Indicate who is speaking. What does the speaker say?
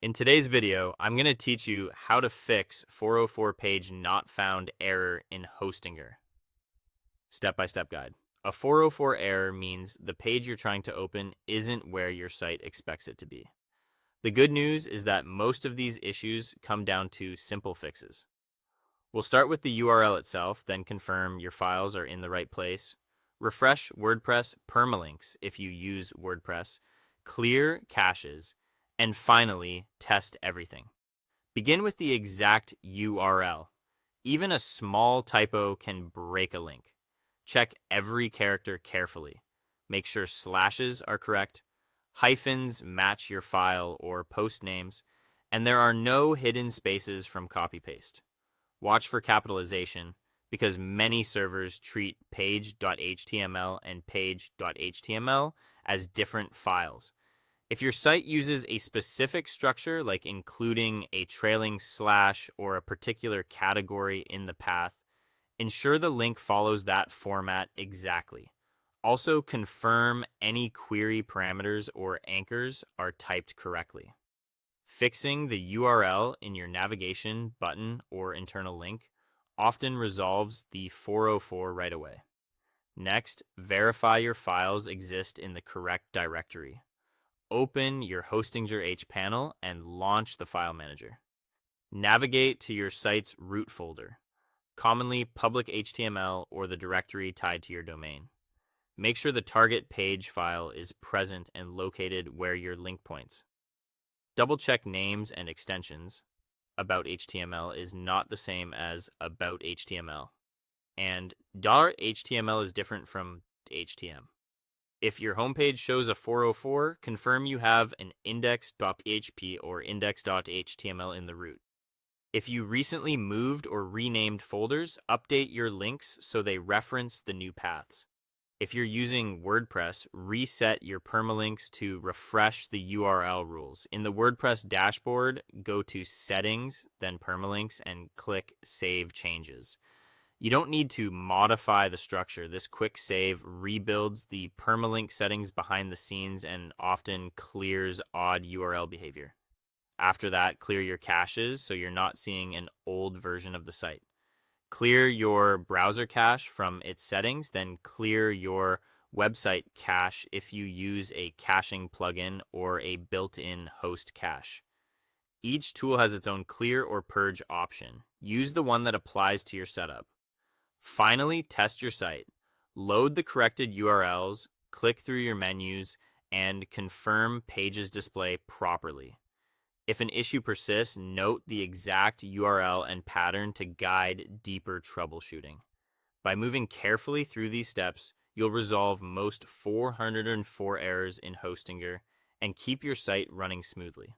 Speaker 1: In today's video, I'm going to teach you how to fix 404 page not found error in Hostinger. Step-by-step guide. A 404 error means the page you're trying to open isn't where your site expects it to be. The good news is that most of these issues come down to simple fixes. We'll start with the URL itself, then confirm your files are in the right place. Refresh WordPress permalinks if you use WordPress. Clear caches. And finally, test everything. Begin with the exact URL. Even a small typo can break a link. Check every character carefully. Make sure slashes are correct, hyphens match your file or post names, and there are no hidden spaces from copy-paste. Watch for capitalization because many servers treat page.html and page.html as different files. If your site uses a specific structure, like including a trailing slash or a particular category in the path, ensure the link follows that format exactly. Also, confirm any query parameters or anchors are typed correctly. Fixing the URL in your navigation button or internal link often resolves the 404 right away. Next, verify your files exist in the correct directory. Open your Hostinger H panel and launch the file manager. Navigate to your site's root folder, commonly public HTML or the directory tied to your domain. Make sure the target page file is present and located where your link points. Double check names and extensions. About HTML is not the same as about HTML, and $HTML is different from HTML. If your homepage shows a 404, confirm you have an index.php or index.html in the root. If you recently moved or renamed folders, update your links so they reference the new paths. If you're using WordPress, reset your permalinks to refresh the URL rules. In the WordPress dashboard, go to Settings, then Permalinks, and click Save Changes. You don't need to modify the structure. This quick save rebuilds the permalink settings behind the scenes and often clears odd URL behavior. After that, clear your caches so you're not seeing an old version of the site. Clear your browser cache from its settings, then clear your website cache if you use a caching plugin or a built-in host cache. Each tool has its own clear or purge option. Use the one that applies to your setup. Finally, test your site. Load the corrected URLs, click through your menus, and confirm pages display properly. If an issue persists, note the exact URL and pattern to guide deeper troubleshooting. By moving carefully through these steps, you'll resolve most 404 errors in Hostinger and keep your site running smoothly.